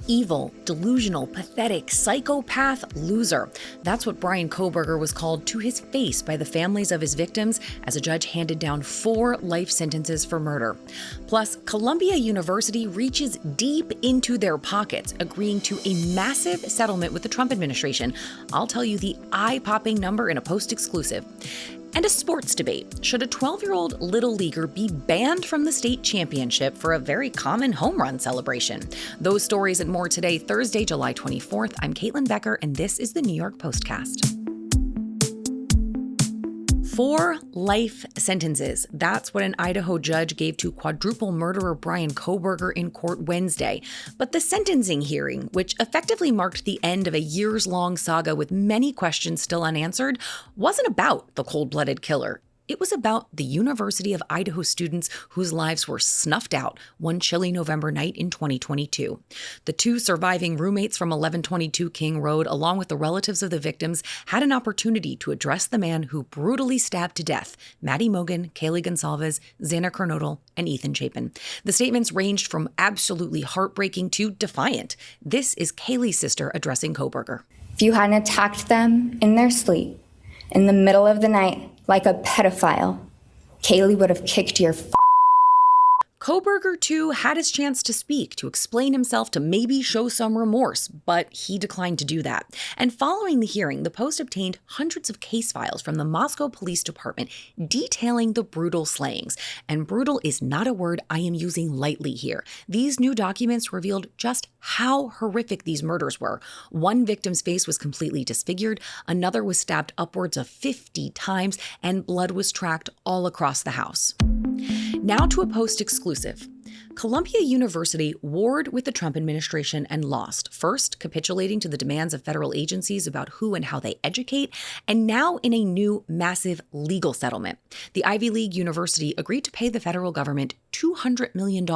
Evil, delusional, pathetic, psychopath, loser. That's what Bryan Kohberger was called to his face by the families of his victims as a judge handed down 4 life sentences for murder. Plus, Columbia University reaches deep into their pockets, agreeing to a massive settlement with the Trump administration. I'll tell you the eye-popping number in a post-exclusive. And a sports debate. Should a 12-year-old little leaguer be banned from the state championship for a very common home run celebration? Those stories and more today, Thursday, July 24th. I'm Caitlin Becker, and this is the New York Postcast. 4 life sentences. That's what an Idaho judge gave to quadruple murderer Bryan Kohberger in court Wednesday. But the sentencing hearing, which effectively marked the end of a years-long saga with many questions still unanswered, wasn't about the cold-blooded killer. It was about the University of Idaho students whose lives were snuffed out one chilly November night in 2022. The 2 surviving roommates from 1122 King Road, along with the relatives of the victims, had an opportunity to address the man who brutally stabbed to death Maddie Mogen, Kaylee Gonsalves, Xander Kernodle, and Ethan Chapin. The statements ranged from absolutely heartbreaking to defiant. This is Kaylee's sister addressing Kohberger. If you hadn't attacked them in their sleep, in the middle of the night, like a pedophile, Kaylee would have kicked your Kohberger, too, had his chance to speak, to explain himself, to maybe show some remorse, but he declined to do that. And following the hearing, the Post obtained hundreds of case files from the Moscow Police Department detailing the brutal slayings. And brutal is not a word I am using lightly here. These new documents revealed just how horrific these murders were. One victim's face was completely disfigured, another was stabbed upwards of 50 times, and blood was tracked all across the house. Now to a Post exclusive. Columbia University warred with the Trump administration and lost, first capitulating to the demands of federal agencies about who and how they educate, and now in a new massive legal settlement. The Ivy League university agreed to pay the federal government $200 million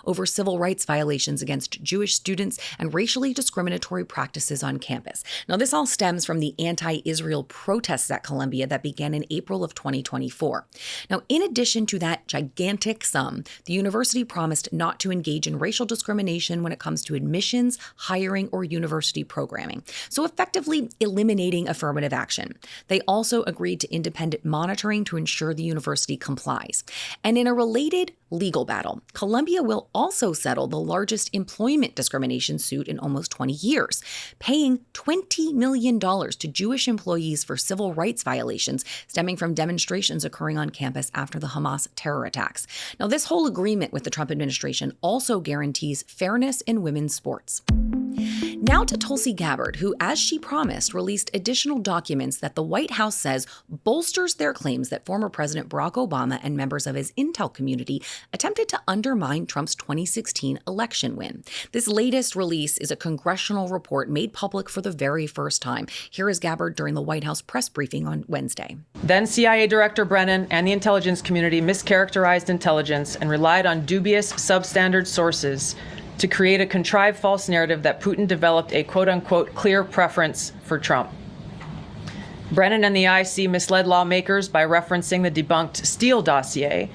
over civil rights violations against Jewish students and racially discriminatory practices on campus. Now, this all stems from the anti-Israel protests at Columbia that began in April of 2024. Now, in addition to that gigantic sum, the university promised not to engage in racial discrimination when it comes to admissions, hiring, or university programming, so effectively eliminating affirmative action. They also agreed to independent monitoring to ensure the university complies. And in a related legal battle, Columbia will also settle the largest employment discrimination suit in almost 20 years, paying $20 million to Jewish employees for civil rights violations stemming from demonstrations occurring on campus after the Hamas terror attacks. Now, this whole agreement with the Trump administration also guarantees fairness in women's sports. Now to Tulsi Gabbard, who, as she promised, released additional documents that the White House says bolsters their claims that former President Barack Obama and members of his intel community attempted to undermine Trump's 2016 election win. This latest release is a congressional report made public for the very first time. Here is Gabbard during the White House press briefing on Wednesday. Then CIA Director Brennan and the intelligence community mischaracterized intelligence and relied on dubious, substandard sources to create a contrived false narrative that Putin developed a quote-unquote clear preference for Trump. Brennan and the IC misled lawmakers by referencing the debunked Steele dossier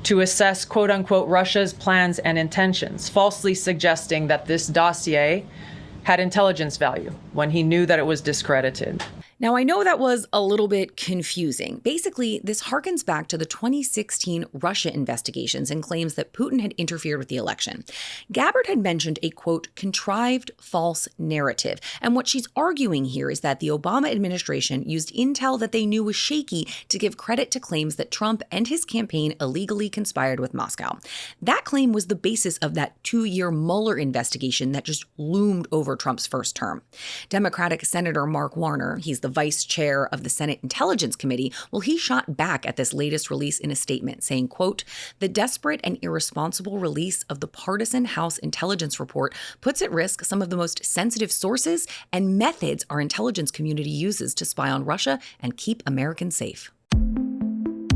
to assess quote-unquote Russia's plans and intentions, falsely suggesting that this dossier had intelligence value when he knew that it was discredited. Now, I know that was a little bit confusing. Basically, this harkens back to the 2016 Russia investigations and claims that Putin had interfered with the election. Gabbard had mentioned a, quote, contrived false narrative. And what she's arguing here is that the Obama administration used intel that they knew was shaky to give credit to claims that Trump and his campaign illegally conspired with Moscow. That claim was the basis of that 2-year Mueller investigation that just loomed over Trump's first term. Democratic Senator Mark Warner, he's the vice chair of the Senate Intelligence Committee, well, he shot back at this latest release in a statement saying, quote, the desperate and irresponsible release of the partisan House intelligence report puts at risk some of the most sensitive sources and methods our intelligence community uses to spy on Russia and keep Americans safe.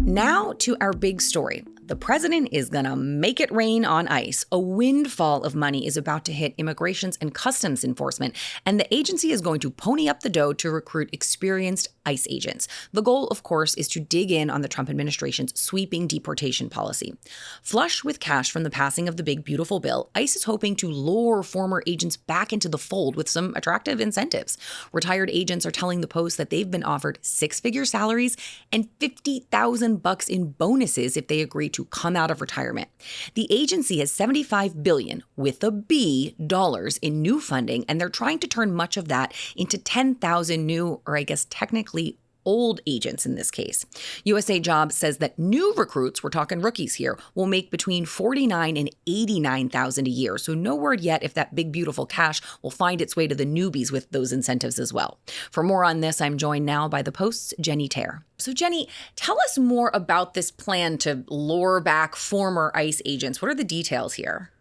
Now to our big story. The president is gonna make it rain on ICE. A windfall of money is about to hit Immigrations and Customs Enforcement, and the agency is going to pony up the dough to recruit experienced ICE agents. The goal, of course, is to dig in on the Trump administration's sweeping deportation policy. Flush with cash from the passing of the big, beautiful bill, ICE is hoping to lure former agents back into the fold with some attractive incentives. Retired agents are telling the Post that they've been offered six-figure salaries and $50,000 in bonuses if they agree to come out of retirement. The agency has $75 billion with a B dollars in new funding, and they're trying to turn much of that into 10,000 new, or I guess technically old agents in this case. USA Jobs says that new recruits, we're talking rookies here, will make between $49,000 and $89,000 a year. So no word yet if that big, beautiful cash will find its way to the newbies with those incentives as well. For more on this, I'm joined now by the Post's Jenny Tare. So Jenny, tell us more about this plan to lure back former ICE agents. What are the details here?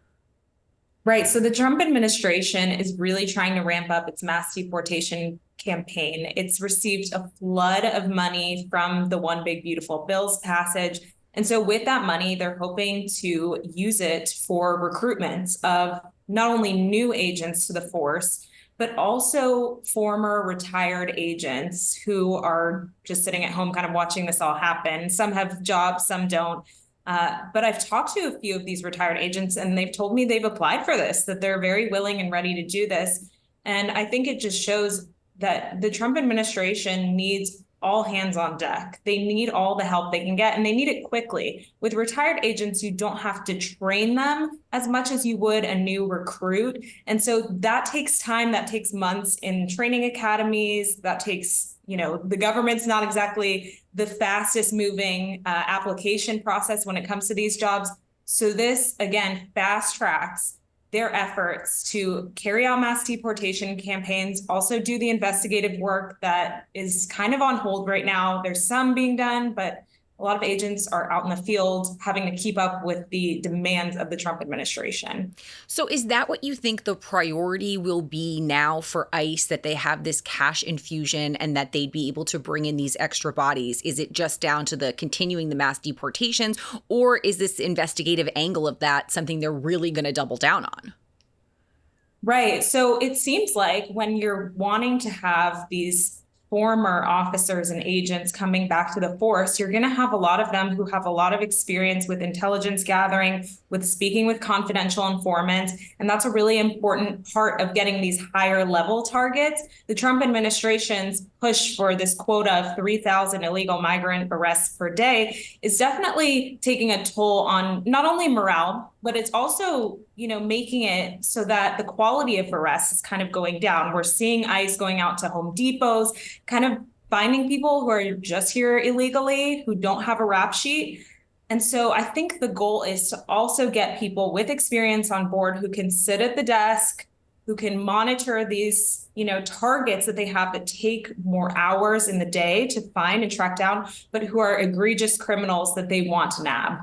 Right. So the Trump administration is really trying to ramp up its mass deportation campaign. It's received a flood of money from the One Big Beautiful Bill's passage. And so with that money, they're hoping to use it for recruitment of not only new agents to the force, but also former retired agents who are just sitting at home kind of watching this all happen. Some have jobs, some don't. But I've talked to a few of these retired agents, and they've told me they've applied for this, that they're very willing and ready to do this. And I think it just shows that the Trump administration needs all hands on deck. They need all the help they can get, and they need it quickly. With retired agents, you don't have to train them as much as you would a new recruit. And so that takes time, that takes months in training academies, that takes, the government's not exactly the fastest moving application process when it comes to these jobs. So this, again, fast tracks their efforts to carry out mass deportation campaigns, also do the investigative work that is kind of on hold right now. There's some being done, but a lot of agents are out in the field having to keep up with the demands of the Trump administration. So is that what you think the priority will be now for ICE, that they have this cash infusion and that they'd be able to bring in these extra bodies? Is it just down to the continuing the mass deportations, or is this investigative angle of that something they're really going to double down on? Right. So it seems like when you're wanting to have these former officers and agents coming back to the force, you're going to have a lot of them who have a lot of experience with intelligence gathering, with speaking with confidential informants. And that's a really important part of getting these higher level targets. The Trump administration's push for this quota of 3,000 illegal migrant arrests per day is definitely taking a toll on not only morale, but it's also, making it so that the quality of arrests is kind of going down. We're seeing ICE going out to Home Depots, kind of finding people who are just here illegally, who don't have a rap sheet. And so I think the goal is to also get people with experience on board who can sit at the desk, who can monitor these, targets that they have that take more hours in the day to find and track down, but who are egregious criminals that they want to nab.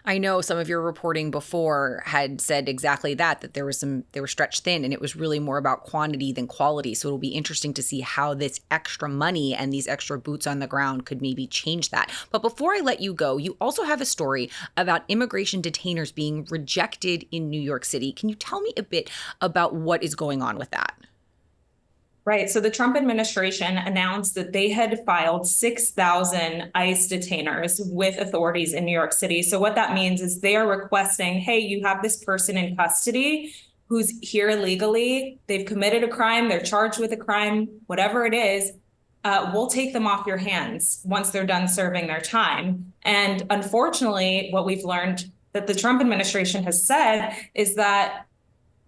I know some of your reporting before had said exactly that they were stretched thin, and it was really more about quantity than quality. So it'll be interesting to see how this extra money and these extra boots on the ground could maybe change that. But before I let you go, you also have a story about immigration detainers being rejected in New York City. Can you tell me a bit about what is going on with that? Right. So the Trump administration announced that they had filed 6,000 ICE detainers with authorities in New York City. So what that means is they are requesting, hey, you have this person in custody who's here illegally. They've committed a crime. They're charged with a crime, whatever it is. We'll take them off your hands once they're done serving their time. And unfortunately, what we've learned that the Trump administration has said is that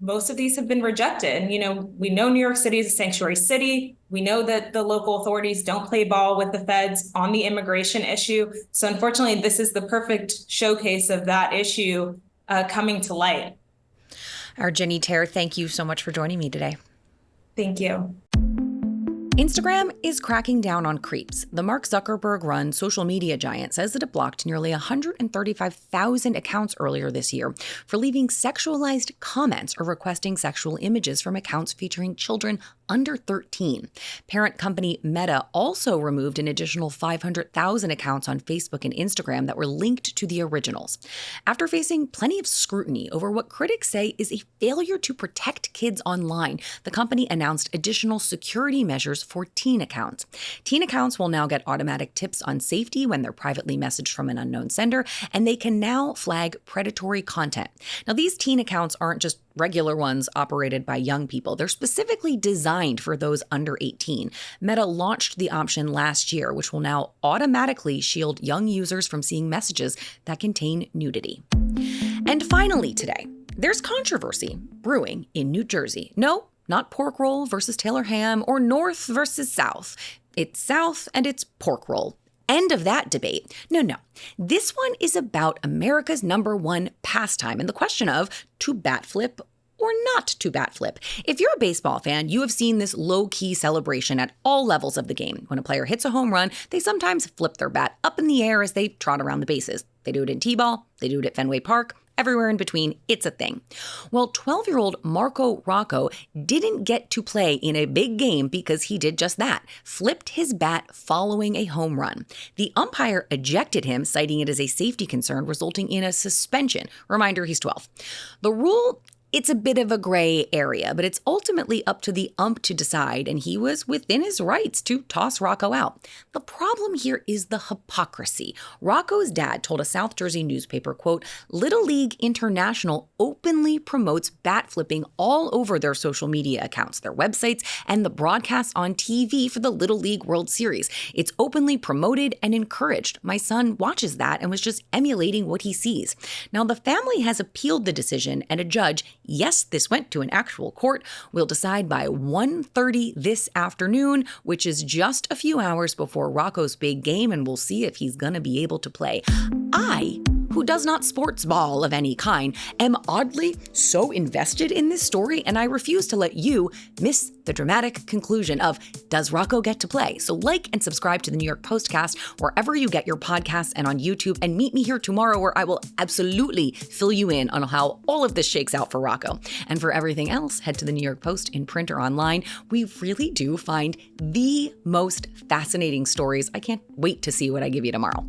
most of these have been rejected. We know New York City is a sanctuary city. We know that the local authorities don't play ball with the feds on the immigration issue. So unfortunately, this is the perfect showcase of that issue coming to light. Our Jenny Tare, thank you so much for joining me today. Thank you. Instagram is cracking down on creeps. The Mark Zuckerberg-run social media giant says that it blocked nearly 135,000 accounts earlier this year for leaving sexualized comments or requesting sexual images from accounts featuring children under 13. Parent company Meta also removed an additional 500,000 accounts on Facebook and Instagram that were linked to the originals. After facing plenty of scrutiny over what critics say is a failure to protect kids online, the company announced additional security measures for teen accounts. Teen accounts will now get automatic tips on safety when they're privately messaged from an unknown sender, and they can now flag predatory content. Now, these teen accounts aren't just regular ones operated by young people. They're specifically designed for those under 18. Meta launched the option last year, which will now automatically shield young users from seeing messages that contain nudity. And finally today, there's controversy brewing in New Jersey. No, not pork roll versus Taylor ham or North versus South. It's South and it's pork roll. End of that debate. No. This one is about America's #1 pastime and the question of to bat flip or not to bat flip. If you're a baseball fan, you have seen this low-key celebration at all levels of the game. When a player hits a home run, they sometimes flip their bat up in the air as they trot around the bases. They do it in T-ball, they do it at Fenway Park, everywhere in between, it's a thing. Well, 12-year-old Marco Rocco didn't get to play in a big game because he did just that, flipped his bat following a home run. The umpire ejected him, citing it as a safety concern, resulting in a suspension. Reminder, he's 12. The rule, it's a bit of a gray area, but it's ultimately up to the ump to decide, and he was within his rights to toss Rocco out. The problem here is the hypocrisy. Rocco's dad told a South Jersey newspaper, quote, "Little League International openly promotes bat flipping all over their social media accounts, their websites, and the broadcasts on TV for the Little League World Series. It's openly promoted and encouraged. My son watches that and was just emulating what he sees." Now, the family has appealed the decision, and a judge, yes, this went to an actual court, will decide by 1:30 this afternoon, which is just a few hours before Rocco's big game, and we'll see if he's going to be able to play. I, who does not sports ball of any kind, am oddly so invested in this story, and I refuse to let you miss the dramatic conclusion of, does Rocco get to play? So like and subscribe to the New York Postcast wherever you get your podcasts and on YouTube, and meet me here tomorrow where I will absolutely fill you in on how all of this shakes out for Rocco. And for everything else, head to the New York Post in print or online. We really do find the most fascinating stories. I can't wait to see what I give you tomorrow.